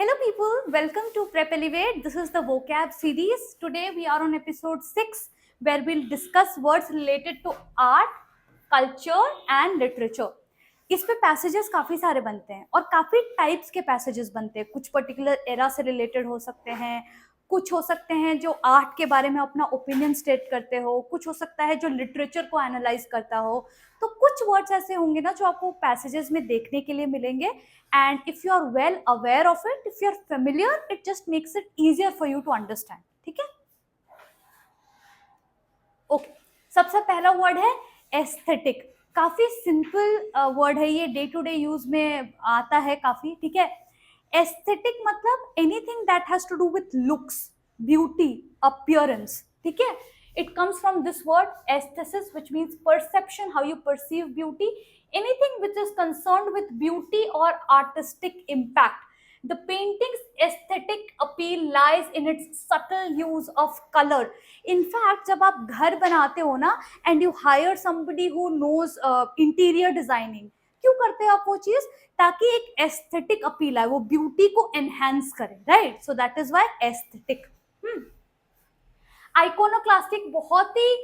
Hello people, welcome to Prep Elevate. This is the vocab series. Today we are on episode 6 where we'll discuss words related to art, culture and literature. इस पे passages काफ़ी सारे बनते हैं और काफ़ी types के passages बनते हैं. कुछ पर्टिकुलर एरा से रिलेटेड हो सकते हैं, कुछ हो सकते हैं जो आर्ट के बारे में अपना ओपिनियन स्टेट करते हो, कुछ हो सकता है जो लिटरेचर को एनालाइज करता हो. तो कुछ वर्ड्स ऐसे होंगे ना जो आपको पैसेजेस में देखने के लिए मिलेंगे. And if you are well aware of it, if you are familiar, it just makes it easier for you to understand. ठीक है, ओके. सबसे पहला वर्ड है एस्थेटिक. काफी सिंपल वर्ड है ये, डे टू डे यूज में आता है काफी. ठीक है, एस्थेटिक मतलब anything that has to do with looks, beauty, appearance. ठीक है, it comes from this word aesthesis, which means perception, how you perceive beauty, anything which is concerned with beauty or artistic impact. The painting's aesthetic appeal lies in its subtle use of color. In fact, जब आप घर बनाते हो ना and you hire somebody who knows interior designing, क्यों करते हो आप वो चीज? ताकि एक एस्थेटिक अपील आए, वो ब्यूटी को एनहांस करे, right? So that is why aesthetic. Iconoclastic बहुत ही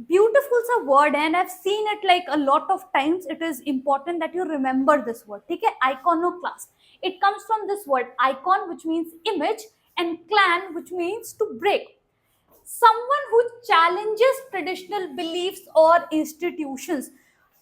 ब्यूटिफुल सा वर्ड है, and I have seen it like a lot of times. It is important that you remember this word. ठीक है, iconoclast, it comes from this word icon which means image and clan which means to break. someone who challenges traditional beliefs or institutions.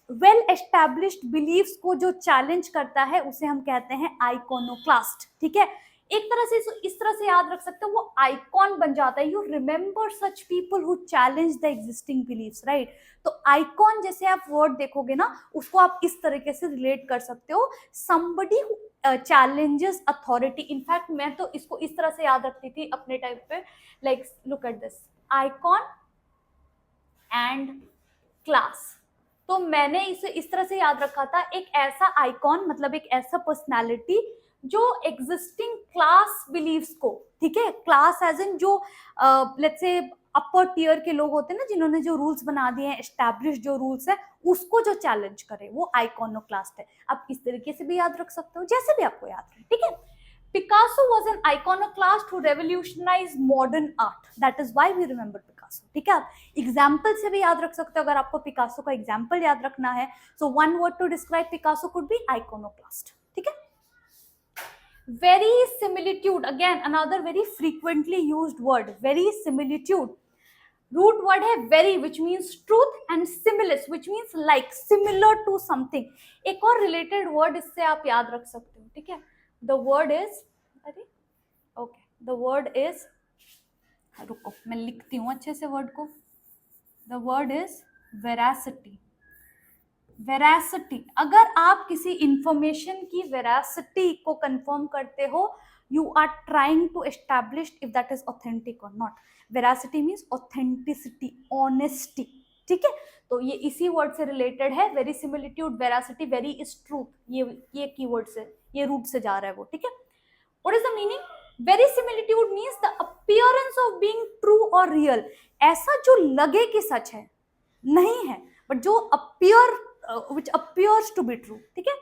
Well established beliefs को जो challenge करता है उसे हम कहते हैं आइकोनोक्लास्ट. ठीक है, एक तरह से इस तरह से याद रख सकते हो, वो आइकॉन बन जाता है. You remember such people who challenge the existing beliefs, right? तो आइकॉन जैसे आप वर्ड देखोगे ना, उसको आप इस तरीके से रिलेट कर सकते हो, somebody who challenges authority. In fact मैं तो इसको इस तरह से याद रखती थी अपने टाइम पे, like look at this, icon and class. तो मैंने इसे इस तरह से याद रखा था, एक ऐसा आइकॉन मतलब एक ऐसा पर्सनालिटी जो एग्जिस्टिंग क्लास बिलीव्स को, ठीक है, क्लास एज इन जो लेट्स से अपर टियर के लोग होते हैं ना, जिन्होंने जो रूल्स बना दिए हैं, एस्टैब्लिश जो रूल्स है, उसको जो चैलेंज करे, वो आइकोनोक्लास्ट है. आप इस तरीके से भी याद रख सकते हो, जैसे भी आपको याद रहे. ठीक है, Picasso was an iconoclast who revolutionized modern art. That is why we remember Picasso. ठीक है, आप एग्जाम्पल से भी याद रख सकते हो अगर आपको पिकासो का एग्जाम्पल याद रखना है. So one word to describe Picasso could be iconoclast. ठीक है, verisimilitude, again another very frequently used word, verisimilitude. Root word है very, which means truth, and similis, which means like, similar to something. एक और related word इससे आप याद रख सकते हो. ठीक है, the word is, अरे okay, the word is, रुको मैं लिखती हूँ अच्छे से वर्ड को. the word is veracity. Veracity, अगर आप किसी इंफॉर्मेशन की वेरासिटी को कंफर्म करते हो, you are trying to establish if that is authentic और not. Veracity means authenticity, honesty. ठीक है, तो ये इसी वर्ड से रिलेटेड है, verisimilitude, veracity. Very is truth, ये कीवर्ड से, ये रूट से जा रहा है वो. ठीक है, what is the meaning? Verisimilitude means the appearance of being true और रियल. ऐसा जो लगे कि सच है, नहीं है, बट जो appear which appears to be true. ठीक है,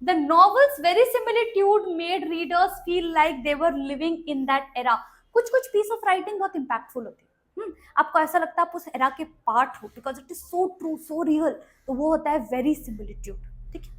the novel's verisimilitude made readers feel like they were living in that era. कुछ piece of writing बहुत impactful होती है. आपको ऐसा लगता है आप उस era के part हो, because it is so true, so real. तो वो होता है verisimilitude. ठीक है,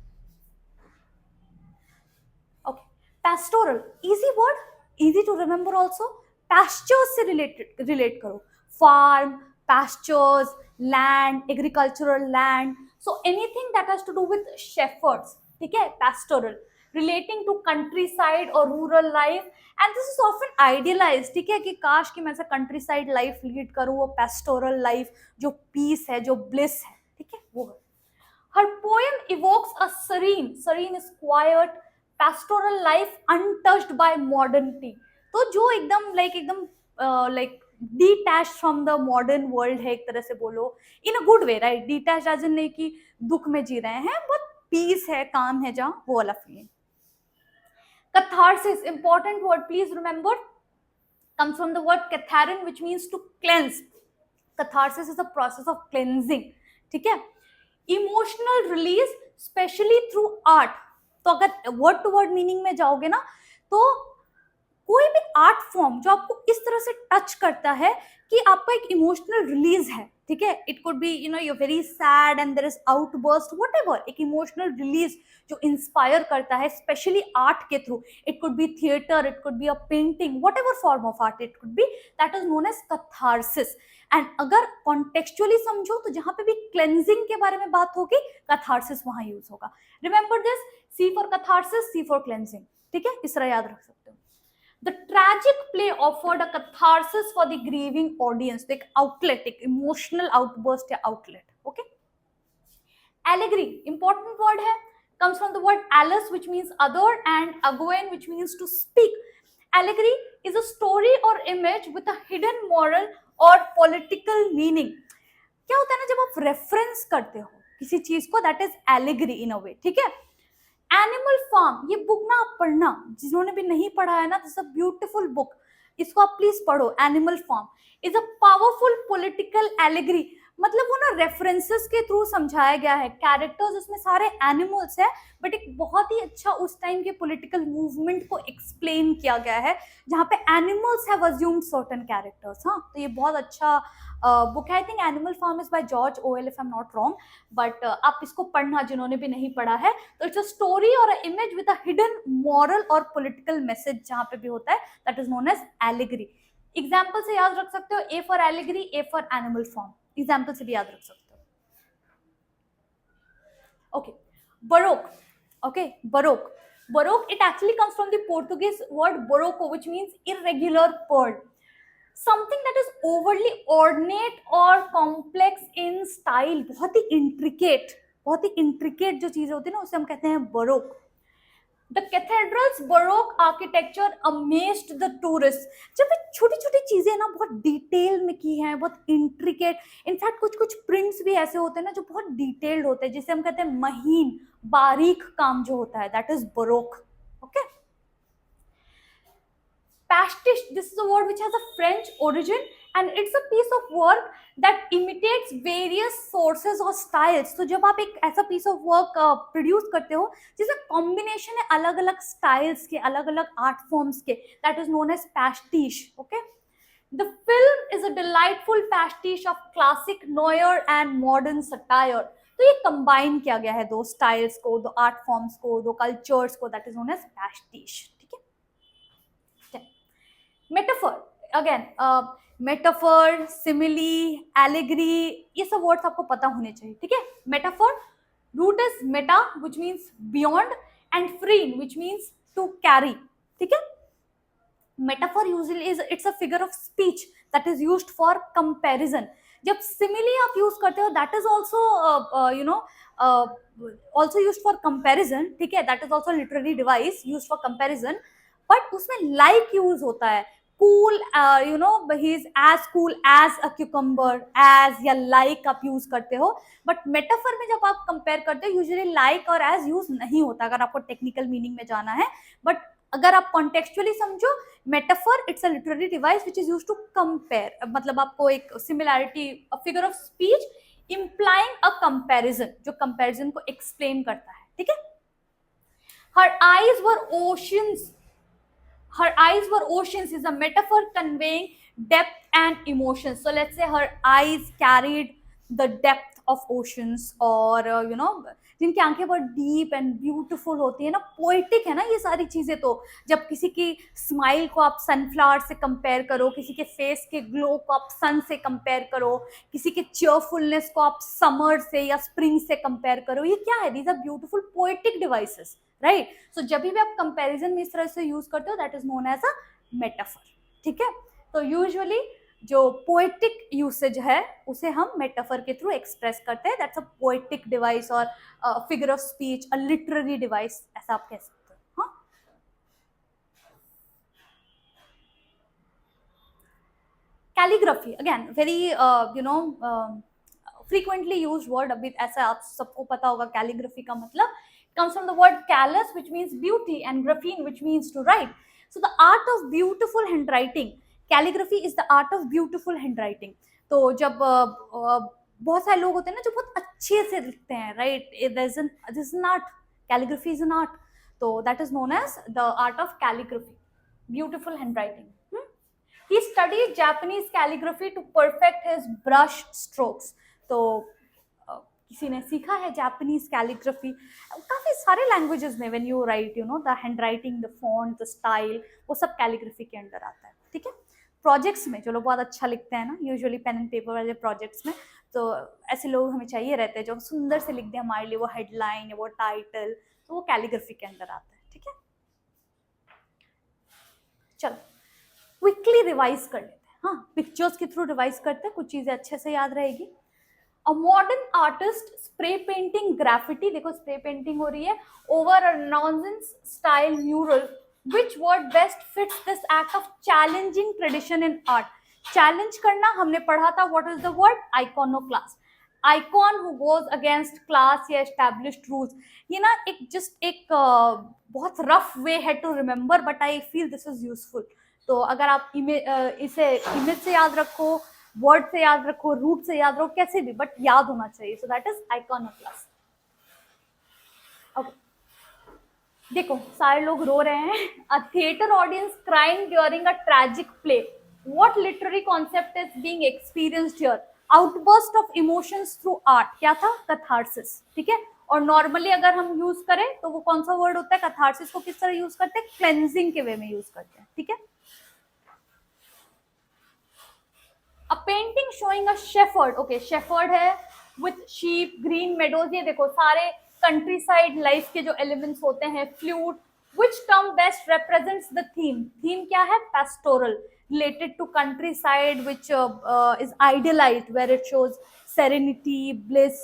okay. Pastoral, easy word, easy to remember also. Pastures से relate करो, farm, pastures, land, agricultural land. So anything that has to do with shepherds, ठीक है, pastoral, relating to countryside or rural life, and this is often idealized. ठीक है, कि काश कि मैं ऐसा countryside life lead करूँ, वो pastoral life जो peace है, जो bliss है. ठीक है, वो है. Her poem evokes a serene is quiet, pastoral life untouched by modernity. तो जो एकदम detached from the modern world है, एक तरह से बोलो, in a good way, right? Detached as in नहीं कि दुख में जी रहे हैं, but peace है, काम है जहाँ, वो वाला feeling. Catharsis, important word, please remember, comes from the word catharin, which means to cleanse. Catharsis is the process of cleansing. ठीक है, emotional release, especially through art. तो अगर वर्ड टू वर्ड मीनिंग में जाओगे ना, तो कोई भी आर्ट फॉर्म जो आपको इस तरह से टच करता है कि आपका एक इमोशनल रिलीज है, ठीक है, it could be you very sad and there is outburst, whatever, एक इमोशनल रिलीज जो इंस्पायर करता है स्पेशली आर्ट के through, it could be theatre, it could be a painting, whatever form of art it could be, that is known as catharsis. And अगर contextually समझो तो जहां पे भी क्लेंजिंग के बारे में बात होगी, कैथारसिस वहां यूज होगा। Remember this, C for catharsis, C for cleansing, ठीक है, इस तरह याद रख सकते हो। The tragic play offered a catharsis for the grieving audience, एक outlet, एक emotional outburst या outlet. Okay. Allegory, important word है, comes from the word allus, which means other, and agoen, which means to speak. Allegory is a story or image with a hidden moral or political meaning. क्या होता है ना, जब आप reference करते हो किसी चीज को, दैट इज एलिगरी इन अ वे, ठीक है। एनिमल फार्म, ये बुक ना आप पढ़ना, जिन्होंने भी नहीं पढ़ा है ना, दिस अ ब्यूटीफुल बुक, इसको आप प्लीज पढ़ो। Animal Farm is a powerful political allegory, मतलब वो ना रेफरेंसेस के थ्रू समझाया गया है, कैरेक्टर्स इसमें सारे एनिमल्स है, बट एक बहुत ही अच्छा उस टाइम के पॉलिटिकल मूवमेंट को एक्सप्लेन किया गया है, जहाँ पे animals have assumed certain characters. हाँ, तो ये बहुत अच्छा बुक है। I think Animal Farm is by George Orwell, if I am not wrong, but आप इसको पढ़ना जिन्होंने भी नहीं पढ़ा है। तो इट्स अ स्टोरी और a image with a hidden moral और पॉलिटिकल मैसेज जहाँ पे भी होता है, that is known as allegory. Example से याद रख सकते हो, A for allegory, A for animal form, example से भी याद रख सकते हो। Okay, baroque, okay, baroque, baroque, it actually comes from the Portuguese word barroco, which means irregular bird, something that is overly ornate or complex in style, बहुत ही intricate, बहुत ही intricate जो चीजें होती है ना, उसे हम कहते हैं baroque। The cathedral's baroque architecture amazed the tourists, जब छोटी छोटी चीजें ना बहुत डिटेल में की हैं, बहुत इंट्रिकेट, इनफैक्ट कुछ कुछ प्रिंट्स भी ऐसे होते हैं ना जो बहुत डिटेल्ड होते हैं, जिसे हम कहते हैं महीन बारीक काम जो होता है, that is baroque। Okay, pastiche, this is a word which has a French origin and it's a piece of work that imitates various sources or styles। तो जब आप एक ऐसा piece of work प्रोड्यूस करते हो जिसमें कॉम्बिनेशन है अलग अलग स्टाइल्स के, अलग अलग आर्ट फॉर्म्स के, that is known as pastiche। Okay, the film is a delightful pastiche of classic noir and modern satire। तो ये कंबाइन किया गया है दो स्टाइल्स को, दो आर्ट फॉर्म्स को, दो कल्चर्स को, that is known as pastiche। Metaphor, again metaphor, simile, allegory, ये सब वर्ड्स आपको पता होने चाहिए, ठीक है। Metaphor, root is meta which means beyond, and pherein which means to carry, ठीक है। Metaphor usually is it's a figure of speech that is used for comparison. जब सिमिली आप यूज करते हो, that is also also used for comparison, ठीक है, that is also literary device used for comparison, but उसमें like use होता है, cool, you know, he is as cool as a cucumber, as या like आप use करते हो, but metaphor में जब आप कंपेयर करते हो यूजुअली लाइक और एज यूज नहीं होता, अगर आपको टेक्निकल मीनिंग में जाना है। बट अगर आप कॉन्टेक्चुअली समझो, metaphor it's a literary device which is used to compare, मतलब आपको एक similarity, a figure of speech implying a comparison, जो कंपैरिजन को एक्सप्लेन करता है, ठीक है। Her eyes were oceans, her eyes were oceans is a metaphor conveying depth and emotion। So let's say her eyes carried the depth of oceans, or you know, जिनकी आंखें बहुत deep and beautiful होती है ना, poetic है ना ये सारी चीजें। तो जब किसी की स्माइल को आप सनफ्लावर से कंपेयर करो, किसी के फेस के ग्लो को आप सन से कंपेयर करो, किसी के चीयरफुलनेस को आप समर से या स्प्रिंग से कंपेयर करो, ये क्या है, these are beautiful poetic devices, right. So जब भी आप कंपैरिजन में इस तरह से यूज करते हो, that is known as a metaphor, ठीक है। तो यूजुअली जो पोएटिक यूसेज है उसे हम मेटाफर के थ्रू एक्सप्रेस करते हैं, दैट्स अ पोएटिक डिवाइस और figure of speech, a literary device, ऐसा आप कह सकते हो। हाँ, calligraphy, again very you know frequently use word, अभी ऐसा आप सबको पता होगा कैलीग्राफी का मतलब comes from the word callus, which means beauty, and graphene, which means to write। So the art of beautiful handwriting, calligraphy is the art of beautiful handwriting। तो जब बहुत सारे लोग होते हैं ना जो बहुत अच्छे से लिखते हैं, right, this is an art, calligraphy is an art। So that is known as the art of calligraphy, beautiful handwriting. He studied Japanese calligraphy to perfect his brush strokes. तो किसी ने सीखा है जापानीज कैलीग्राफी. काफी सारे languages में when you right you know the hand writing, the font, the style, वो सब कैलीग्राफी के अंडर आता है. ठीक है. प्रोजेक्ट्स में जो लोग बहुत अच्छा लिखते हैं ना, यूजुअली पेन एंड पेपर वाले प्रोजेक्ट्स में, तो ऐसे लोग हमें चाहिए रहते हैं जो सुंदर से लिख दे हमारे लिए वो हेडलाइन या वो टाइटल, तो वो कैलीग्राफी के अंदर आता है. ठीक है. चलो क्विकली रिवाइज कर लेते हैं. हाँ, पिक्चर्स के थ्रू रिवाइज करते हैं, कुछ चीजें अच्छे से याद रहेगी. A modern artist spray painting graffiti, देखो spray painting हो रही है, over a nonsense style mural. Which word best fits this act of challenging tradition in art? Challenge करना हमने पढ़ा था. What is the word? Iconoclast. Icon who goes against class या established rules. ये ना एक just एक बहुत rough way है to remember, but I feel this is useful. तो अगर आप इसे इमेज से याद रखो, वर्ड से याद रखो, रूट से याद रखो, कैसे भी, बट याद होना चाहिए. So that is iconoclast. Okay, देखो सारे लोग रो रहे हैं. A theatre audience crying during a tragic play. What literary concept is being experienced here? Outburst of emotions through art. क्या था? कैथारसिस. ठीक है. और नॉर्मली अगर हम यूज करें तो वो कौन सा वर्ड होता है? कैथारसिस को किस तरह यूज करते हैं? क्लेंजिंग के वे में यूज करते हैं. ठीक है. A painting showing a shepherd. Okay, shepherd है with sheep, green meadows. ये देखो सारे countryside life के जो elements होते हैं. Flute. Which term best represents the theme? Theme क्या है? Pastoral, related to countryside, which is idealized, where it shows serenity, bliss,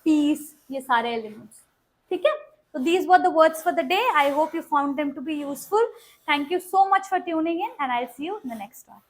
peace. ये सारे elements. ठीक है. So these were the words for the day. I hope you found them to be useful. Thank you so much for tuning in, and I'll see you in the next one.